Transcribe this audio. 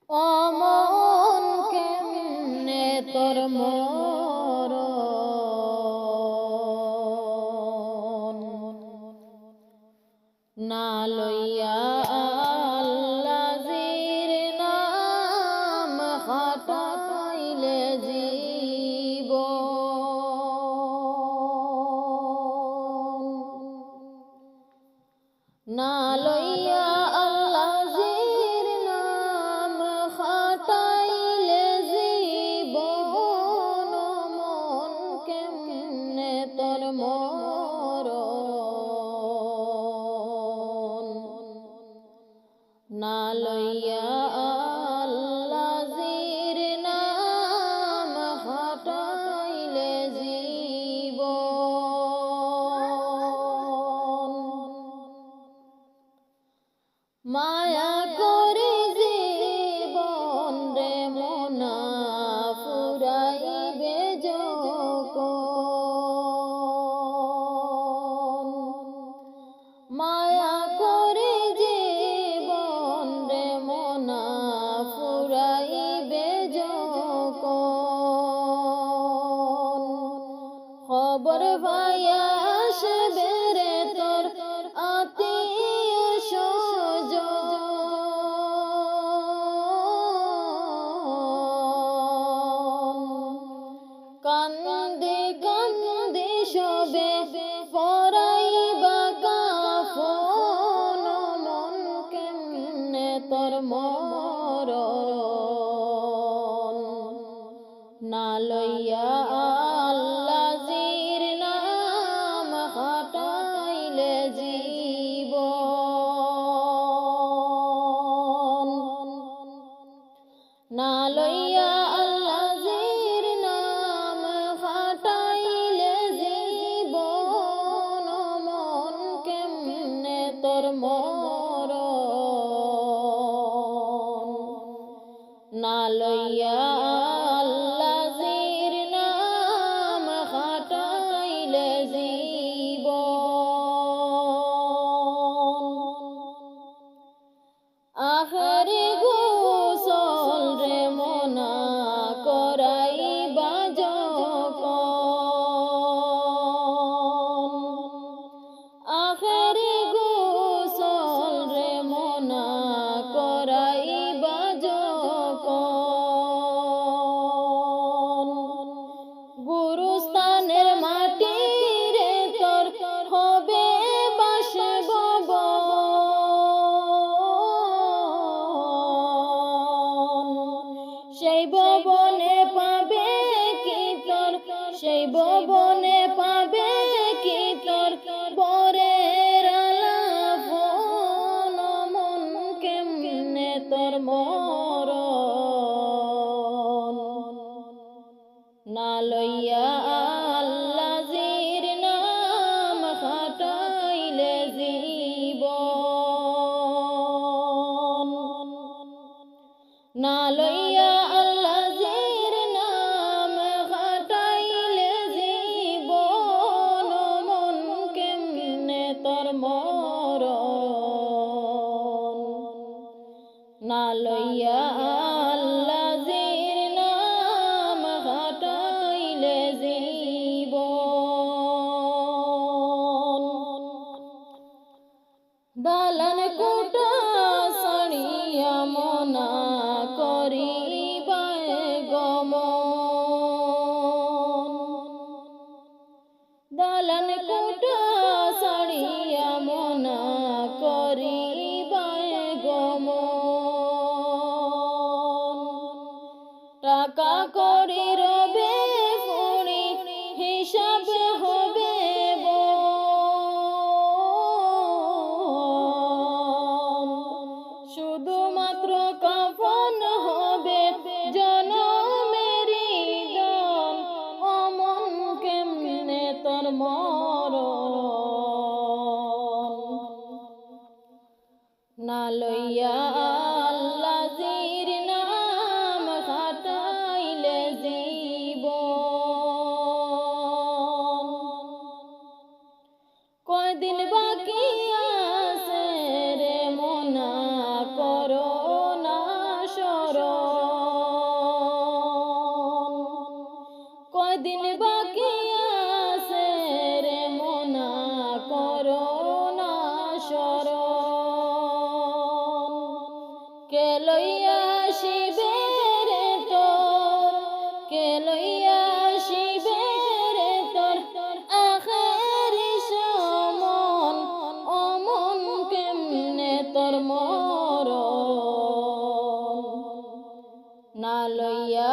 অমন কেমনে তোর মরণ না লইয়া আল্লাহর নাম হাটাইলে জীবন না লইয়া আল্লাহর নাম হাটাইলে জীবন মন কেমনে তোর মরণ না লইয়া আল্লাহর নাম হাটাইলে জীবন মায়া করে জীবন রে মনা ফুরাইবে যখন মায়া করে জীবন রে মনা ফুরাইবে যখন খবর পাইয়া আসবে রে তোর আত্মীয় স্বজন কান্দে কান্দে সবে পরাইবা কাফন মন কেমনে তোর মরণ না লইয়া আল্লাহর নাম হাটাইলে জীবন না লইয়া আল্লাহর নাম হাটাইলে জীবন মন কেমনে তোর মরণ না লইয়া আল্লাহর নাম হাটাইলে জীবন আহারে গোসল রে মনা করাইবা যখন আহারে গোসল রে মনা করাইবা যখন গুরুস্থানের মাটি রে তোর হবে বাসব সেই ভবনে পাবে কি তোর সেই ভবনে পাবে কি তোর বরের আলাপন মন কেমনে তোর মরণ না লইয়া আল্লাহর নাম হাটাইলে জীবন না লইয়া আল্লাহর নাম হাটাইলে জীবন মন কেমনে তোর মরণ না লইয়া আল্লাহর নাম হাটাইলে জীবন দালান কোটা সারিয়া মনা করিবায় গমন দালান কোটা সারিয়া মনা করিবায় গমন টাকা করি রবে ফুড়ি হিসাব হবে শুধুমাত্র কাফন হবে জনমেরি দন অমন কেমনে তোর মরণ না লইয়া আল্লাহর নাম হাটাইলে জীবন কয়দিন বাকি আছে রে মনা করো না সর না লইয়া